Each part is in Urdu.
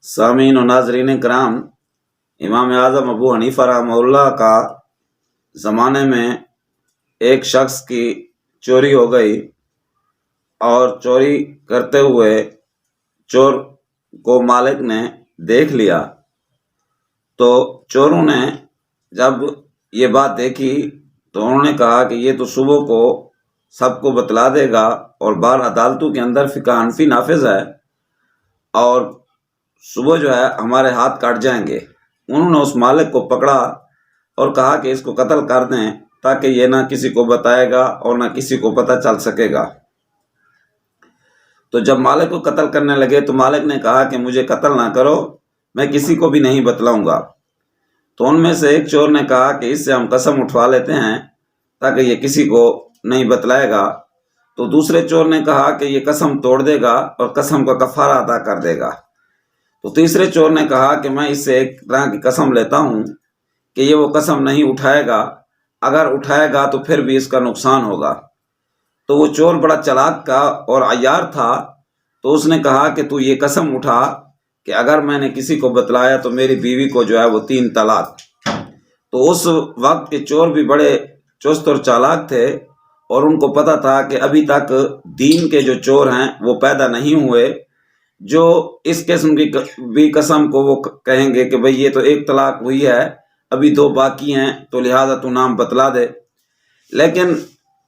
سامعین و ناظرین کرام، امام اعظم ابو حنیفہ رحمہ اللہ کا زمانے میں ایک شخص کی چوری ہو گئی اور چوری کرتے ہوئے چور کو مالک نے دیکھ لیا۔ تو چوروں نے جب یہ بات دیکھی تو انہوں نے کہا کہ یہ تو صبح کو سب کو بتلا دے گا اور بار عدالتوں کے اندر فقہ حنفی نافذ ہے اور صبح جو ہے ہمارے ہاتھ کاٹ جائیں گے۔ انہوں نے اس مالک کو پکڑا اور کہا کہ اس کو قتل کر دیں تاکہ یہ نہ کسی کو بتائے گا اور نہ کسی کو پتہ چل سکے گا۔ تو جب مالک کو قتل کرنے لگے تو مالک نے کہا کہ مجھے قتل نہ کرو، میں کسی کو بھی نہیں بتلاؤں گا۔ تو ان میں سے ایک چور نے کہا کہ اس سے ہم قسم اٹھوا لیتے ہیں تاکہ یہ کسی کو نہیں بتلائے گا۔ تو دوسرے چور نے کہا کہ یہ قسم توڑ دے گا اور قسم کا کفارہ ادا کر دے گا۔ تو تیسرے چور نے کہا کہ میں اس سے ایک طرح کی قسم لیتا ہوں کہ یہ وہ قسم نہیں اٹھائے گا، اگر اٹھائے گا تو پھر بھی اس کا نقصان ہوگا۔ تو وہ چور بڑا چلاک کا اور عیار تھا، تو اس نے کہا کہ تو یہ قسم اٹھا کہ اگر میں نے کسی کو بتلایا تو میری بیوی کو جو ہے وہ 3 طلاق۔ تو اس وقت کے چور بھی بڑے چست اور چالاک تھے اور ان کو پتہ تھا کہ ابھی تک دین کے جو چور ہیں وہ پیدا نہیں ہوئے جو اس قسم کی بھی قسم کو وہ کہیں گے کہ بھئی یہ تو 1 طلاق ہوئی ہے، ابھی 2 باقی ہیں، تو لہٰذا تو نام بتلا دے۔ لیکن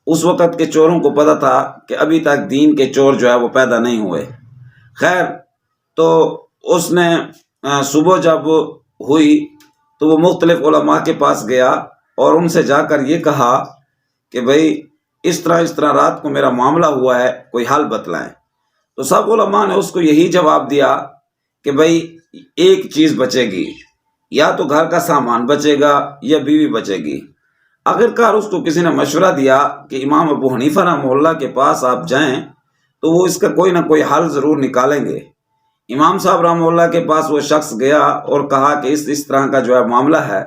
اس وقت کے چوروں کو پتہ تھا کہ ابھی تک دین کے چور جو ہے وہ پیدا نہیں ہوئے۔ خیر، تو اس نے صبح جب ہوئی تو وہ مختلف علماء کے پاس گیا اور ان سے جا کر یہ کہا کہ بھئی اس طرح رات کو میرا معاملہ ہوا ہے، کوئی حل بتلائیں۔ تو سب علماء نے اس کو یہی جواب دیا کہ بھئی ایک چیز بچے گی، یا تو گھر کا سامان بچے گا یا بیوی بچے گی۔ آخرکار اس کو کسی نے مشورہ دیا کہ امام ابو حنیفہ رحمہ اللہ کے پاس آپ جائیں تو وہ اس کا کوئی نہ کوئی حل ضرور نکالیں گے۔ امام صاحب رحمہ اللہ کے پاس وہ شخص گیا اور کہا کہ اس طرح کا جو ہے معاملہ ہے۔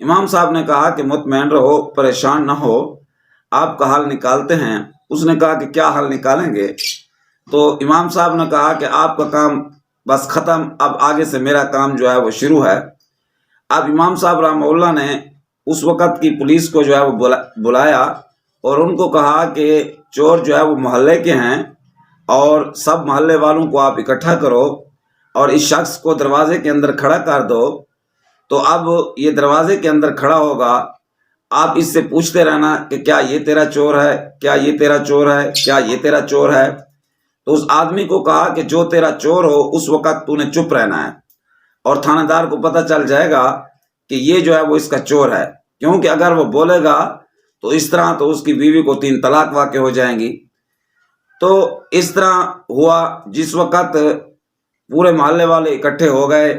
امام صاحب نے کہا کہ مطمئن رہو، پریشان نہ ہو، آپ کا حل نکالتے ہیں۔ اس نے کہا کہ کیا حل نکالیں گے؟ تو امام صاحب نے کہا کہ آپ کا کام بس ختم، اب آگے سے میرا کام جو ہے وہ شروع ہے۔ اب امام صاحب رحمہ اللہ نے اس وقت کی پولیس کو جو ہے وہ بلایا اور ان کو کہا کہ چور جو ہے وہ محلے کے ہیں اور سب محلے والوں کو آپ اکٹھا کرو اور اس شخص کو دروازے کے اندر کھڑا کر دو۔ تو اب یہ دروازے کے اندر کھڑا ہوگا، آپ اس سے پوچھتے رہنا کہ کیا یہ تیرا چور ہے، کیا یہ تیرا چور ہے، کیا یہ تیرا چور ہے۔ تو اس آدمی کو کہا کہ جو تیرا چور ہو اس وقت تو نے چپ رہنا ہے اور تھانہ دار کو پتہ چل جائے گا کہ یہ جو ہے وہ اس کا چور ہے، کیونکہ اگر وہ بولے گا تو اس طرح تو اس کی بیوی کو 3 طلاق واقع ہو جائیں گی۔ تو اس طرح ہوا، جس وقت پورے محلے والے اکٹھے ہو گئے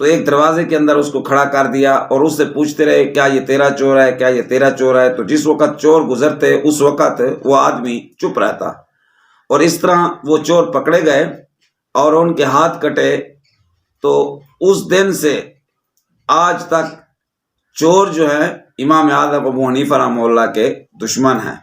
تو ایک دروازے کے اندر اس کو کھڑا کر دیا اور اس سے پوچھتے رہے کیا یہ تیرا چور ہے، کیا یہ تیرا چور ہے۔ تو جس وقت چور گزرتے اس وقت وہ آدمی چپ رہتا اور اس طرح وہ چور پکڑے گئے اور ان کے ہاتھ کٹے۔ تو اس دن سے آج تک چور جو ہیں امام اعظم ابو حنیفہ رحمہ اللہ کے دشمن ہیں۔